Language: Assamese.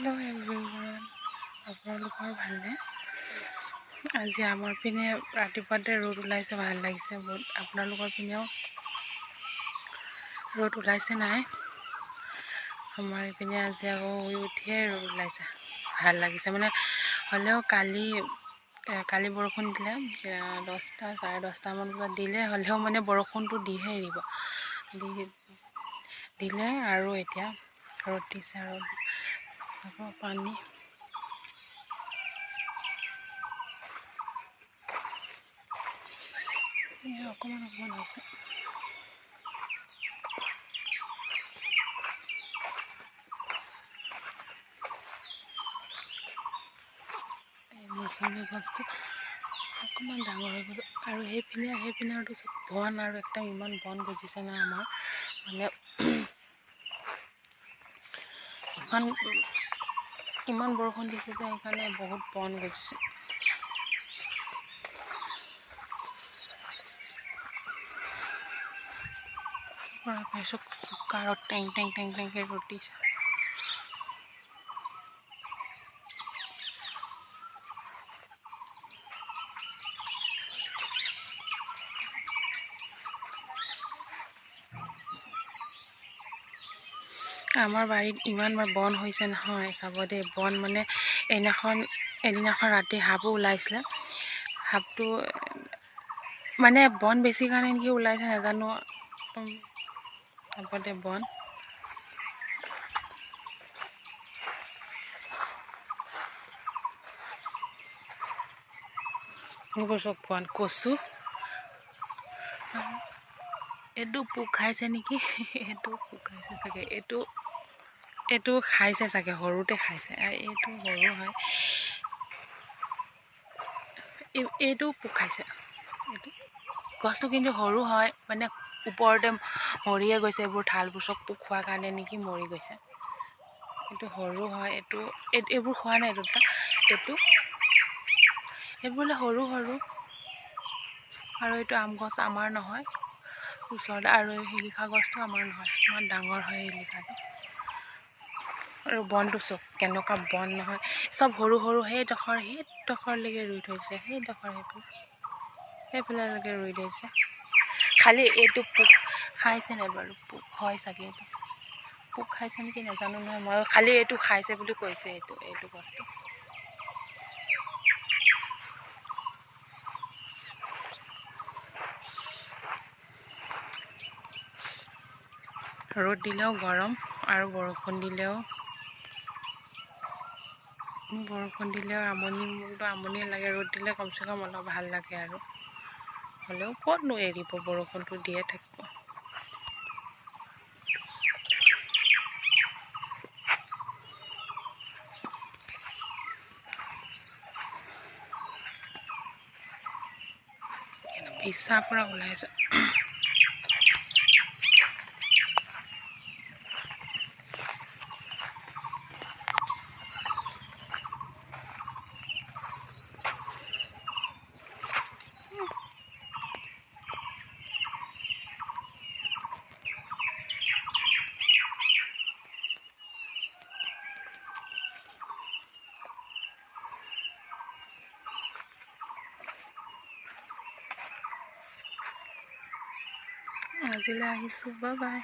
হেল্ল' এভৰিৱান, আপোনালোকৰ ভালনে? আজি আমাৰ পিনে ৰাতিপুৱাতে ৰ'দ ওলাইছে, ভাল লাগিছে বহুত। আপোনালোকৰ পিনেও ৰ'দ ওলাইছে নাই? আমাৰ ইপিনে আজি আকৌ শুই উঠিয়ে ৰ'দ ওলাইছে, ভাল লাগিছে মানে। হ'লেও কালি বৰষুণ দিলে, 10টা 10:30মান বজাত দিলে। হ'লেও মানে বৰষুণটো দিহে এৰিব, দিলে আৰু এতিয়া ৰ'দ দিছে আৰু আকৌ পানী অকণমান আছে। এই মৌচুমী গছটো অকণমান ডাঙৰ হৈ গ'ল আৰু সেইপিনেতো চব বন, আৰু একদম ইমান বন গজিছে না আমাৰ মানে ইমান বৰষুণ দিছে যে সেইকাৰণে বহুত বন গজিছে। চুকাৰত টেং টেংকৈ ৰ'দ দিছে। আমাৰ বাৰীত ইমান বন হৈছে নহয়, চাব দেই। বন মানে এদিনাখন ৰাতি সাপো ওলাইছিলে। সাপটো মানে বন বেছি কাৰণে নেকি ওলাইছে, নাজানো। চাব দে বন এইবোৰ চব বন। কচু এইটো পোক খাইছে নেকি, এইটো পোক খাইছে চাগে, এইটো খাইছে চাগে, সৰুতে খাইছে। এইটো সৰু হয়, এইটো পোক খাইছে। এইটো গছটো কিন্তু সৰু হয়, মানে ওপৰতে মৰিয়ে গৈছে। এইবোৰ ঠালবোৰ চব পোক খোৱাৰ কাৰণে নেকি মৰি গৈছে। এইটো সৰু হয়, এইবোৰ খোৱা নাই। এইবোৰ সৰু আৰু এইটো আম গছ আমাৰ নহয়, ওচৰতে। আৰু এই শিলিখা গছটো আমাৰ নহয়, ইমান ডাঙৰ হয় শিলিখাটো। আৰু বনটো চব কেনেকুৱা বন নহয়, চব সৰু সেইডোখৰলৈকে ৰুই থৈছে। সেইফালেলৈকে ৰুই থৈছে। খালি এইটো পোক খাইছে নাই বাৰু? পোক হয় চাগে, এইটো পোক খাইছে নেকি নাজানো নহয়। মই খালি এইটো খাইছে বুলি কৈছে, এইটো বস্তু। ৰ'দ দিলেও গৰম, আৰু বৰষুণ দিলেও মোৰতো আমনি লাগে। ৰ'দ দিলে কমচে কম অলপ ভাল লাগে আৰু, হ'লেও ক'তনো এৰিব, বৰষুণটো দিয়ে থাকিব। পিছাৰ পৰা ওলাইছে। আজিলৈ আহিছোঁ, বাই বাই।